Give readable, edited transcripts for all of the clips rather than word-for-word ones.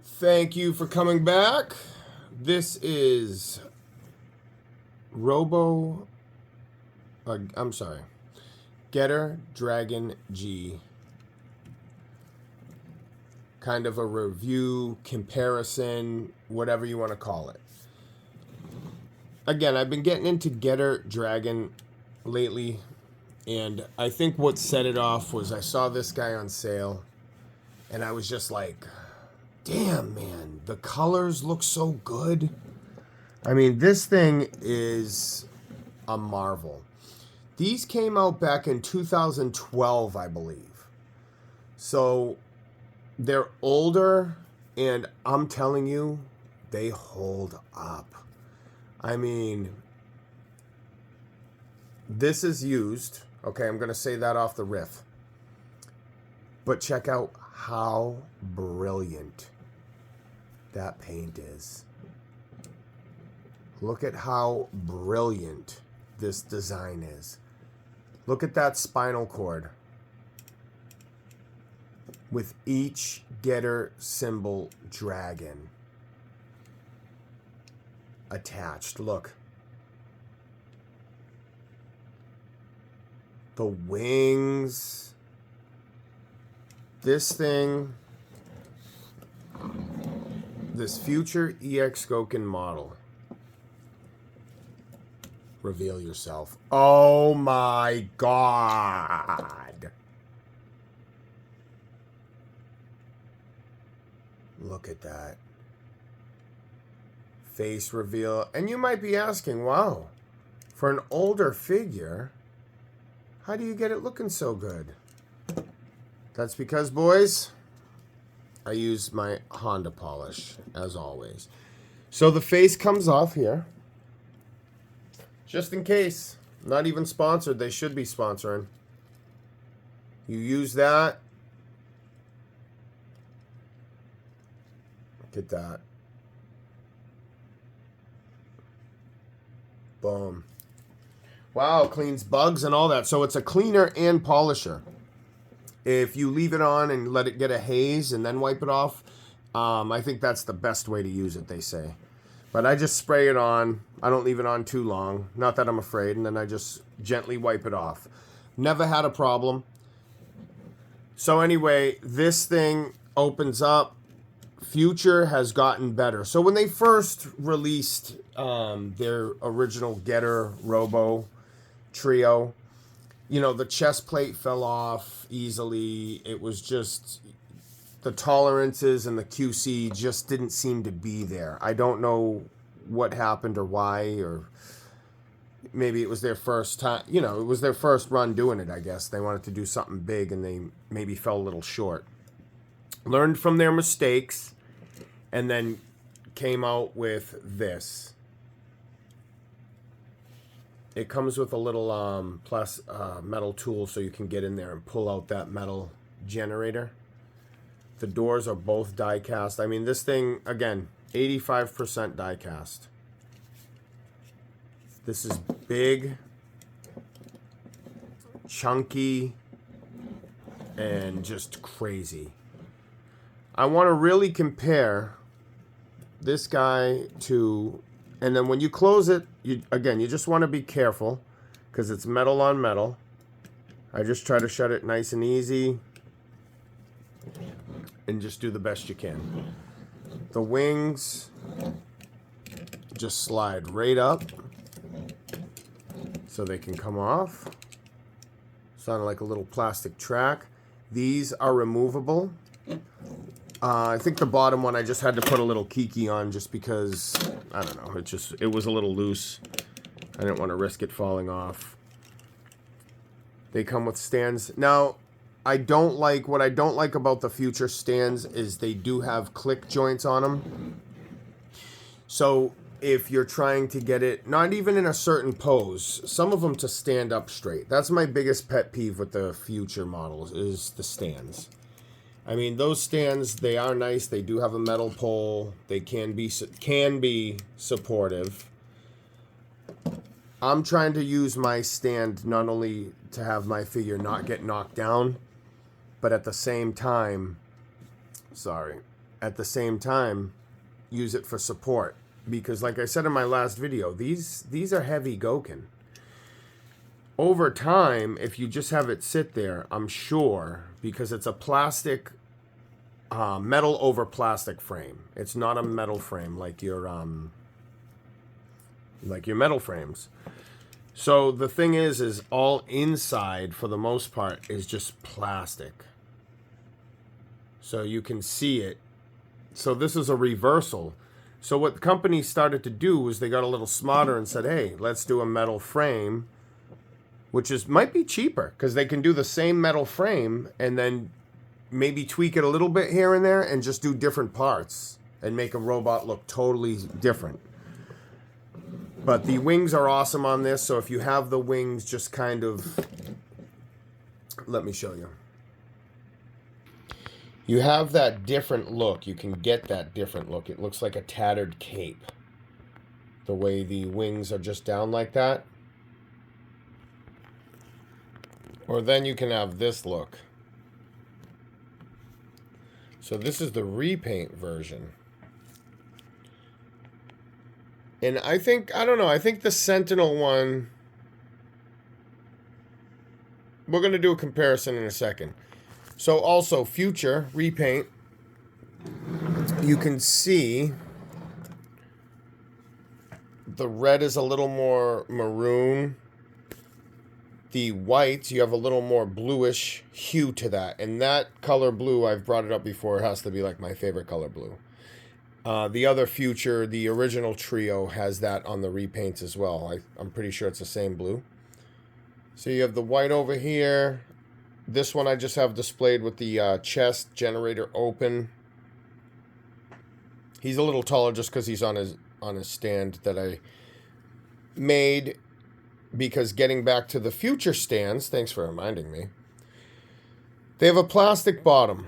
Thank you for coming back. This is I'm sorry, Getter Dragon G. Kind of a review, comparison, whatever you want to call it. Again, I've been getting into Getter Dragon lately, and I think what set it off was I saw this guy on sale, and I was just like, damn, man, the colors look so good. I mean, this thing is a marvel. These came out back in 2012, I believe. So they're older, and I'm telling you, they hold up. I mean, this is used. Okay, I'm going to say that off the riff. But check out how brilliant that paint is. Look at how brilliant this design is. Look at that spinal cord with each Getter symbol dragon attached. Look. The wings. This thing. This future EX Goken model. Reveal yourself. Oh my God. Look at that. Face reveal. And you might be asking, wow, for an older figure, how do you get it looking so good? That's because, boys, I use my Honda polish, as always. So the face comes off here. Just in case. Not even sponsored. They should be sponsoring. You use that. Look at that. Boom. Wow, cleans bugs and all that. So it's a cleaner and polisher. If you leave it on and let it get a haze and then wipe it off, I think that's the best way to use it, they say. But I just spray it on. I don't leave it on too long. Not that I'm afraid. And then I just gently wipe it off. Never had a problem. So anyway, this thing opens up. Future has gotten better. So when they first released their original Getter Robo trio, you know, the chest plate fell off easily. It was just... the tolerances and the QC just didn't seem to be there. I don't know what happened or why, or maybe it was their first time. You know, it was their first run doing it, I guess. They wanted to do something big, and they maybe fell a little short. Learned from their mistakes, and then came out with this. It comes with a little metal tool so you can get in there and pull out that metal generator. The doors are both die cast. I mean, this thing, again, 85% die cast. This is big, chunky, and just crazy. I want to really compare this guy to... and then when you close it, you just want to be careful because it's metal on metal. I just try to shut it nice and easy. And just do the best you can. The wings just slide right up so they can come off. Sounded like a little plastic track. These are removable. I think the bottom one I just had to put a little kiki on just because, I don't know, it was a little loose. I didn't want to risk it falling off. They come with stands. Now, what I don't like about the Future stands is they do have click joints on them. So if you're trying to get it, not even in a certain pose, some of them to stand up straight. That's my biggest pet peeve with the Future models is the stands. I mean, those stands, they are nice. They do have a metal pole. They can be supportive. I'm trying to use my stand not only to have my figure not get knocked down, but at the same time, at the same time use it for support. Because like I said in my last video, these are heavy Gokin. Over time, if you just have it sit there, I'm sure, because it's a plastic, metal over plastic frame. It's not a metal frame like your metal frames. So the thing is all inside, for the most part, is just plastic. So you can see it. So this is a reversal. So what the company started to do was they got a little smarter and said, hey, let's do a metal frame, which might be cheaper because they can do the same metal frame and then maybe tweak it a little bit here and there and just do different parts and make a robot look totally different. But the wings are awesome on this, so if you have the wings just kind of... Let me show you. You have that different look. You can get that different look. It looks like a tattered cape. The way the wings are just down like that. Or then you can have this look. So this is the repaint version. And I think, I don't know, I think the Sentinel one, we're going to do a comparison in a second. So also, Future, repaint, you can see the red is a little more maroon. The white, you have a little more bluish hue to that. And that color blue, I've brought it up before, it has to be like my favorite color blue. The other Future, the original Trio, has that on the repaints as well. I'm pretty sure it's the same blue. So you have the white over here. This one I just have displayed with the chest generator open. He's a little taller just because he's on his stand that I made. Because getting back to the Future stands, thanks for reminding me, they have a plastic bottom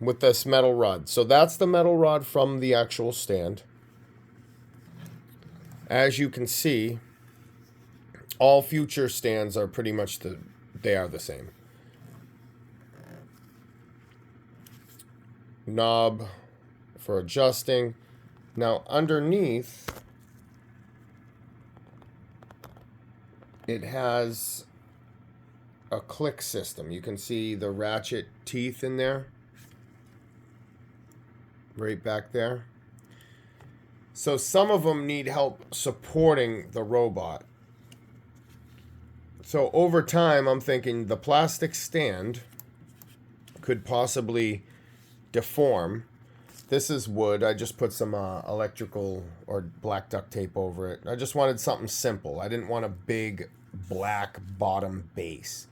with this metal rod. So that's the metal rod from the actual stand. As you can see, all Future stands are pretty much they are the same. Knob for adjusting. Now underneath, it has a click system. You can see the ratchet teeth in there. Right back there. So some of them need help supporting the robot. So over time, I'm thinking the plastic stand could possibly deform. This is wood. I just put some electrical or black duct tape over it. I just wanted something simple. I didn't want a big black bottom base.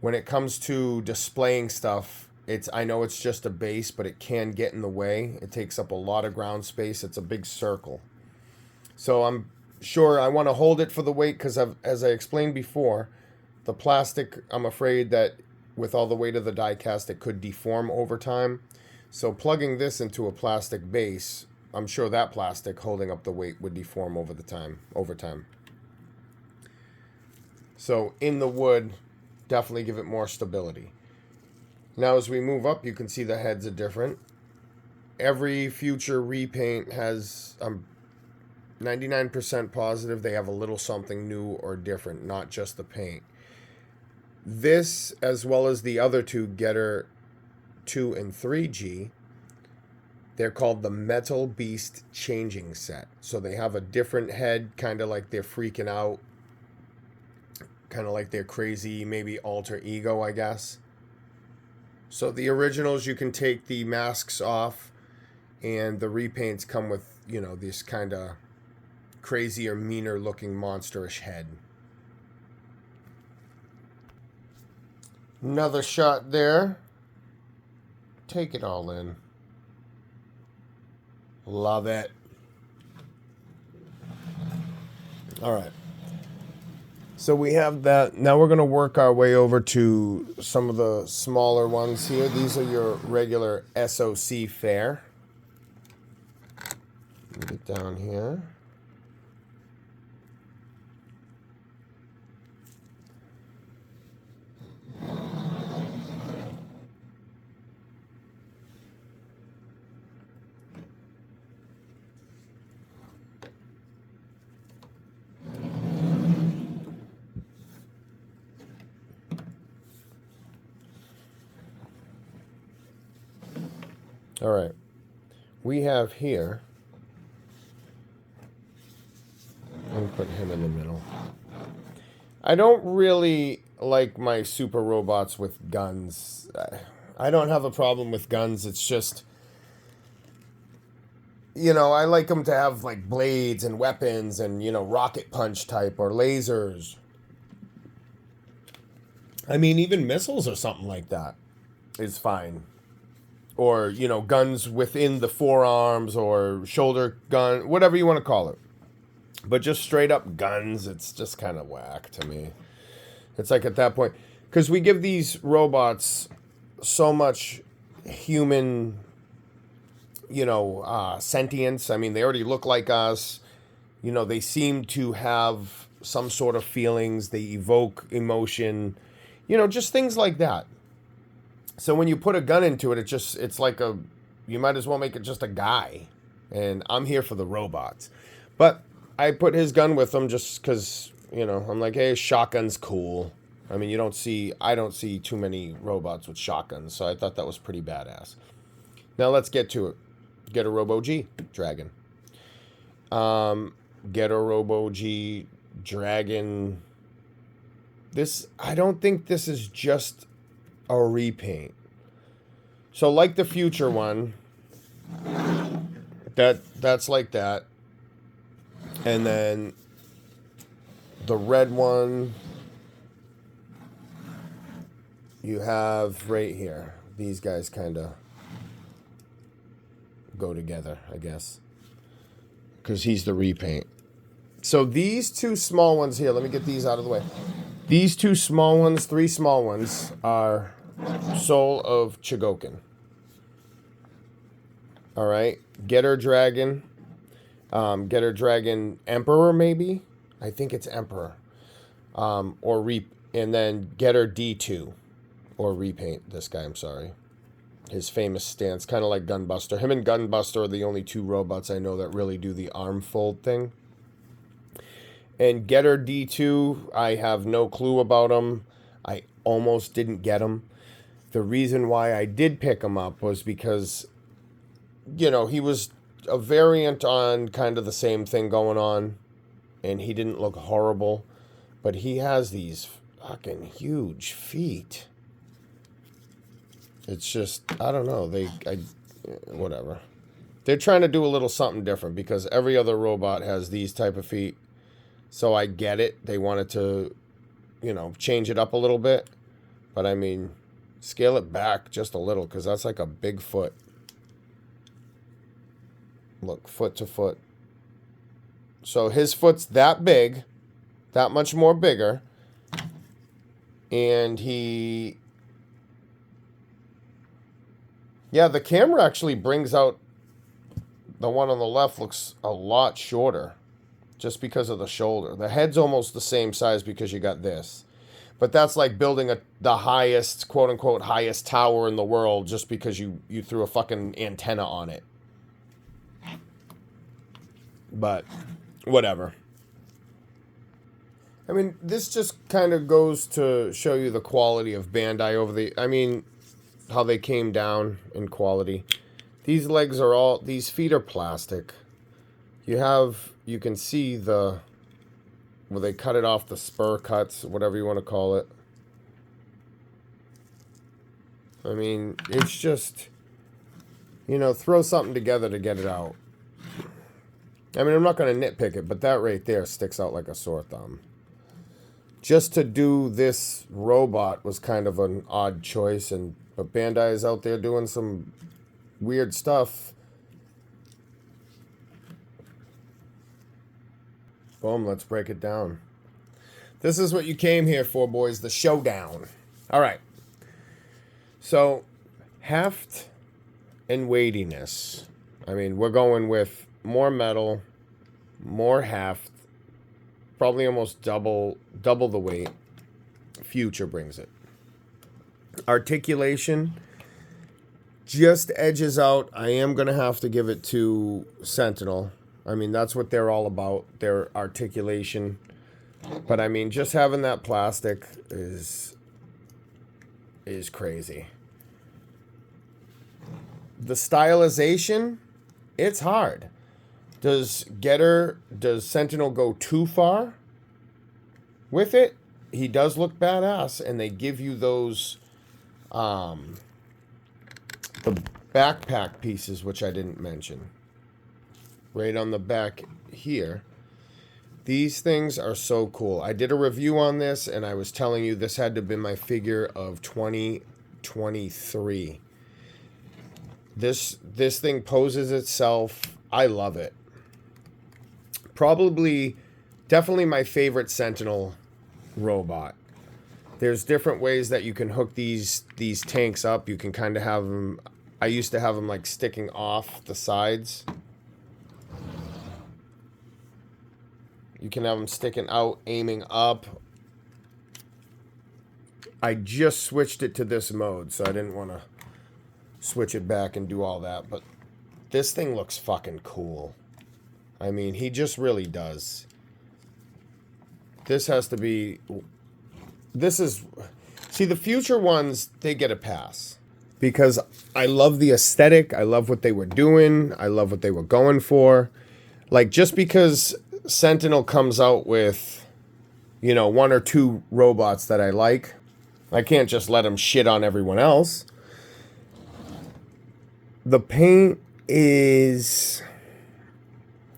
When it comes to displaying stuff, I know it's just a base, but it can get in the way. It takes up a lot of ground space. It's a big circle. So I'm sure I want to hold it for the weight because, as I explained before, the plastic, I'm afraid that with all the weight of the die cast, it could deform over time. So plugging this into a plastic base, I'm sure that plastic holding up the weight would deform over time. So in the wood, definitely give it more stability. Now as we move up, you can see the heads are different. Every Future repaint has, I'm 99% positive they have a little something new or different, not just the paint. This, as well as the other two, Getter 2 and 3G, they're called the Metal Beast Changing Set. So they have a different head, kind of like they're freaking out, kind of like they're crazy, maybe alter ego, I guess. So the originals, you can take the masks off, and the repaints come with, you know, this kind of crazier, meaner looking monsterish head. Another shot there. Take it all in. Love it. All right. So we have that. Now we're going to work our way over to some of the smaller ones here. These are your regular SOC fare. Get down here. All right. We have here. Let me put him in the middle. I don't really like my super robots with guns. I don't have a problem with guns. It's just, you know, I like them to have like blades and weapons and, you know, rocket punch type or lasers. I mean, even missiles or something like that is fine. Or, you know, guns within the forearms or shoulder gun, whatever you want to call it. But just straight up guns, it's just kind of whack to me. It's like at that point, because we give these robots so much human, you know, sentience. I mean, they already look like us. You know, they seem to have some sort of feelings. They evoke emotion. You know, just things like that. So when you put a gun into it, it's like you might as well make it just a guy. And I'm here for the robots. But I put his gun with him just because, you know, I'm like, hey, shotgun's cool. I mean, I don't see too many robots with shotguns, so I thought that was pretty badass. Now let's get to it. Get a Robo G Dragon. Get a Robo G Dragon. I don't think this is just a repaint. So like the future one, that's like that. And then the red one you have right here. These guys kind of go together, I guess, because he's the repaint. So these two small ones here, let me get these out of the way. These two small ones, three small ones, are Soul of Chogokin. All right, Getter Dragon. Getter Dragon Emperor, maybe? I think it's Emperor. Or Reap. And then Getter D2. Or repaint this guy, I'm sorry. His famous stance, kind of like Gunbuster. Him and Gunbuster are the only two robots I know that really do the arm fold thing. And Getter D2, I have no clue about him. I almost didn't get him. The reason why I did pick him up was because, you know, he was a variant on kind of the same thing going on. And he didn't look horrible. But he has these fucking huge feet. It's just, I don't know. Whatever. They're trying to do a little something different because every other robot has these type of feet. So I get it. They wanted to, you know, change it up a little bit. But I mean, scale it back just a little because that's like a big foot. Look, foot to foot. So his foot's that big, that much more bigger. And yeah, the camera actually brings out the one on the left looks a lot shorter just because of the shoulder. The head's almost the same size because you got this. But that's like building the highest, quote unquote, highest tower in the world just because you threw a fucking antenna on it. But whatever. I mean, this just kind of goes to show you the quality of Bandai how they came down in quality. These legs are these feet are plastic. You can see where they cut it off, the spur cuts, whatever you want to call it. I mean, it's just, you know, throw something together to get it out. I mean, I'm not going to nitpick it, but that right there sticks out like a sore thumb. Just to do this robot was kind of an odd choice, but Bandai is out there doing some weird stuff. Boom, let's break it down. This is what you came here for, boys, the showdown. All right. So, heft and weightiness. I mean, we're going with more metal, more heft, probably almost double the weight. Future brings it. Articulation just edges out. I am going to have to give it to Sentinel. I mean, that's what they're all about, their articulation. But I mean, just having that plastic is crazy. the stylization, it's hard. Does Sentinel go too far with it? He does look badass, and they give you those the backpack pieces, which I didn't mention. Right on the back here. These things are so cool. I did a review on this, and I was telling you this had to have been my figure of 2023. This thing poses itself. I love it. Definitely my favorite Sentinel robot. There's different ways that you can hook these tanks up. You can kind of have them. I used to have them like sticking off the sides. You can have them sticking out, aiming up. I just switched it to this mode, so I didn't want to switch it back and do all that. But this thing looks fucking cool. I mean, he just really does. This has to be... See, the future ones, they get a pass. Because I love the aesthetic. I love what they were doing. I love what they were going for. Like, just because Sentinel comes out with, you know, 1 or 2 robots that I like, I can't just let them shit on everyone else. The paint is...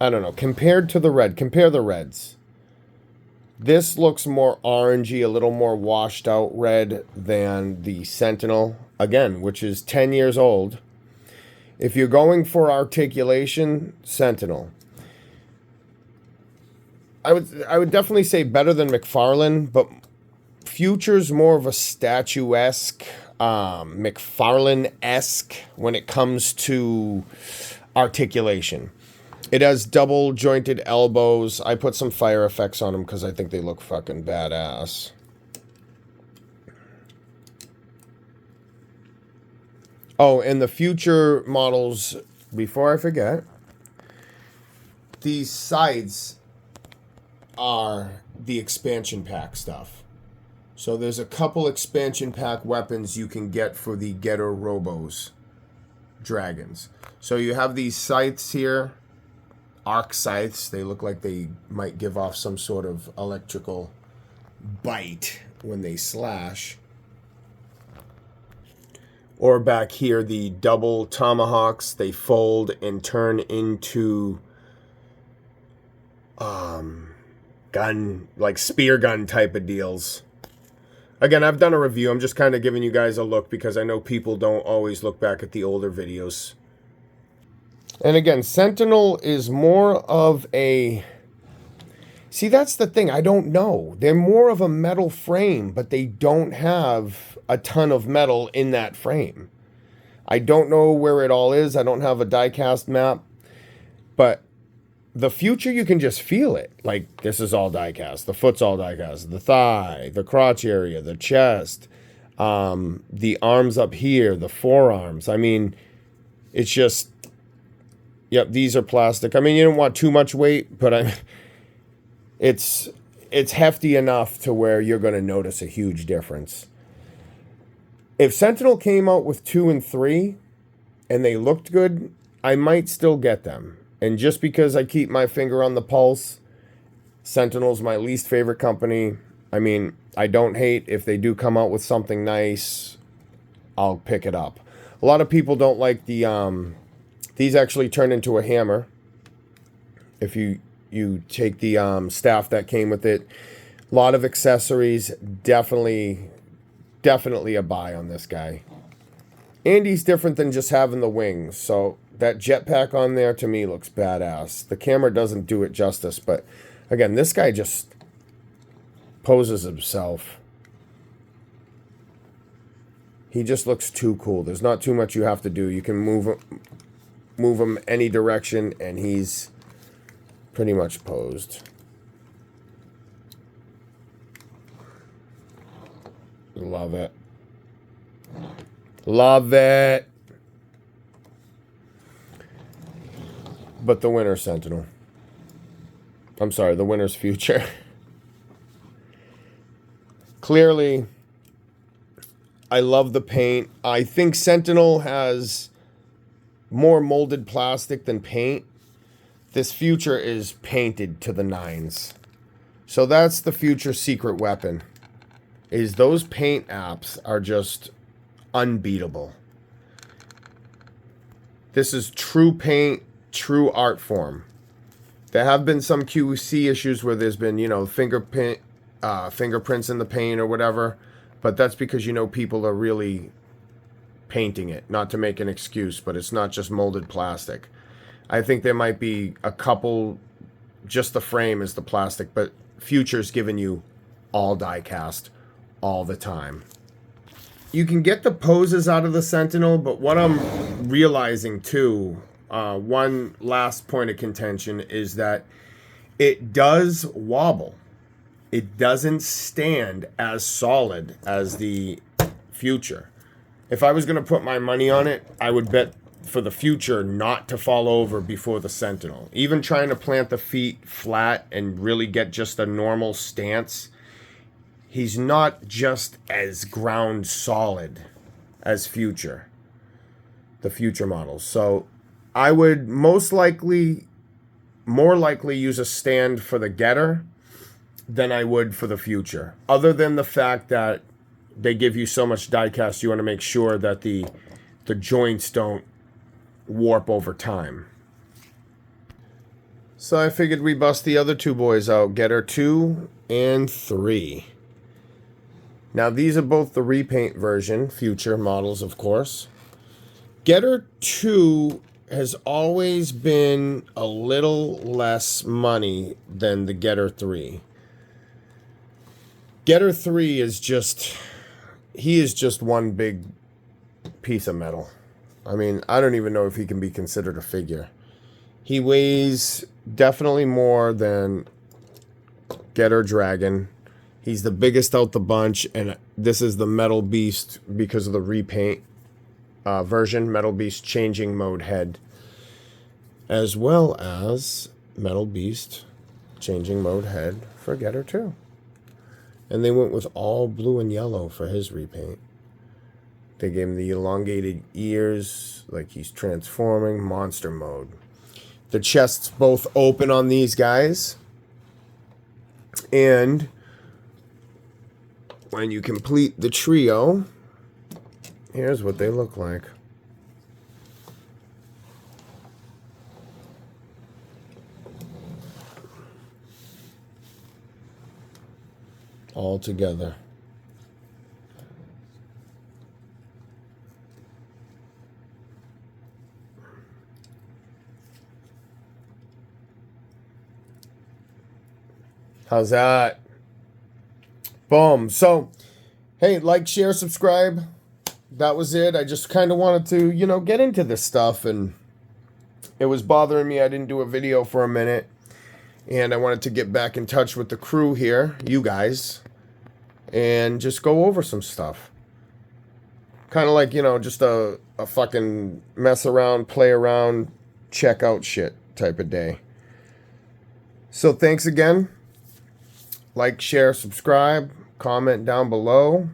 I don't know. Compared to the red, compare the reds. This looks more orangey, a little more washed out red than the Sentinel. Again, which is 10 years old. If you're going for articulation, Sentinel. I would definitely say better than McFarlane, but Future's more of a statuesque, McFarlane-esque when it comes to articulation. It has double jointed elbows. I put some fire effects on them because I think they look fucking badass. Oh, and the Future models, before I forget, these sides are the expansion pack stuff. So there's a couple expansion pack weapons you can get for the Getter Robos dragons. So you have these scythes here. Arc scythes. They look like they might give off some sort of electrical bite when they slash. Or back here, the double tomahawks. They fold and turn into gun, like spear gun type of deals. Again, I've done a review. I'm just kind of giving you guys a look because I know people don't always look back at the older videos. And again, Sentinel is more of a... See, that's the thing. I don't know. They're more of a metal frame, but they don't have a ton of metal in that frame. I don't know where it all is. I don't have a die-cast map. But the Future, you can just feel it. Like, this is all die-cast. The foot's all die-cast. The thigh, the crotch area, the chest, the arms up here, the forearms. I mean, it's just... Yep, these are plastic. I mean, you don't want too much weight, but it's hefty enough to where you're going to notice a huge difference. If Sentinel came out with 2 and 3 and they looked good, I might still get them. And just because I keep my finger on the pulse, Sentinel's my least favorite company. I mean, I don't hate if they do come out with something nice, I'll pick it up. A lot of people don't like the... These actually turn into a hammer if you take the staff that came with it. A lot of accessories. Definitely a buy on this guy. And he's different than just having the wings. So that jetpack on there to me looks badass. The camera doesn't do it justice. But again, this guy just poses himself. He just looks too cool. There's not too much you have to do. You can move him any direction, and he's pretty much posed. Love it. Love it. But the winner's Sentinel. I'm sorry, the winner's Future. Clearly, I love the paint. I think Sentinel has more molded plastic than paint. This Future is painted to the nines. So that's the Future secret weapon. Is those paint apps are just unbeatable. This is true paint, true art form. There have been some QC issues where there's been, you know, fingerprints in the paint or whatever. But that's because, you know, people are really painting it. Not to make an excuse, but it's not just molded plastic. I think there might be a couple, just the frame is the plastic, but Future's giving you all die cast all the time. You can get the poses out of the Sentinel, but what I'm realizing too, one last point of contention is that it does wobble. It doesn't stand as solid as the Future. If I was going to put my money on it, I would bet for the Future not to fall over before the Sentinel. Even trying to plant the feet flat and really get just a normal stance, he's not just as ground solid as Future, the Future models. So I would more likely use a stand for the Getter than I would for the Future. Other than the fact that they give you so much die cast, you want to make sure that the joints don't warp over time. So I figured we bust the other two boys out, Getter 2 and 3. Now these are both the repaint version, Future models of course. Getter 2 has always been a little less money than the Getter 3. Getter 3 is just, he is just one big piece of metal. I mean, I don't even know if he can be considered a figure. He weighs definitely more than Getter Dragon. He's the biggest out the bunch, and this is the Metal Beast because of the repaint version. Metal Beast changing mode head, as well as Metal Beast changing mode head for Getter 2. And they went with all blue and yellow for his repaint. They gave him the elongated ears, like he's transforming, monster mode. The chests both open on these guys. And when you complete the trio, here's what they look like. All together. How's that? Boom. So, hey, like, share, subscribe. That was it. I just kind of wanted to, you know, get into this stuff, and it was bothering me. I didn't do a video for a minute, and I wanted to get back in touch with the crew here, you guys, and just go over some stuff. Kind of like, you know, just a fucking mess around, play around, check out shit type of day. So thanks again. Like, share, subscribe, comment down below.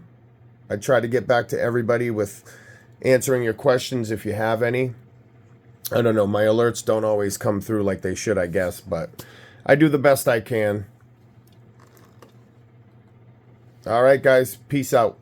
I try to get back to everybody with answering your questions if you have any. I don't know, my alerts don't always come through like they should, I guess, but I do the best I can. All right, guys, peace out.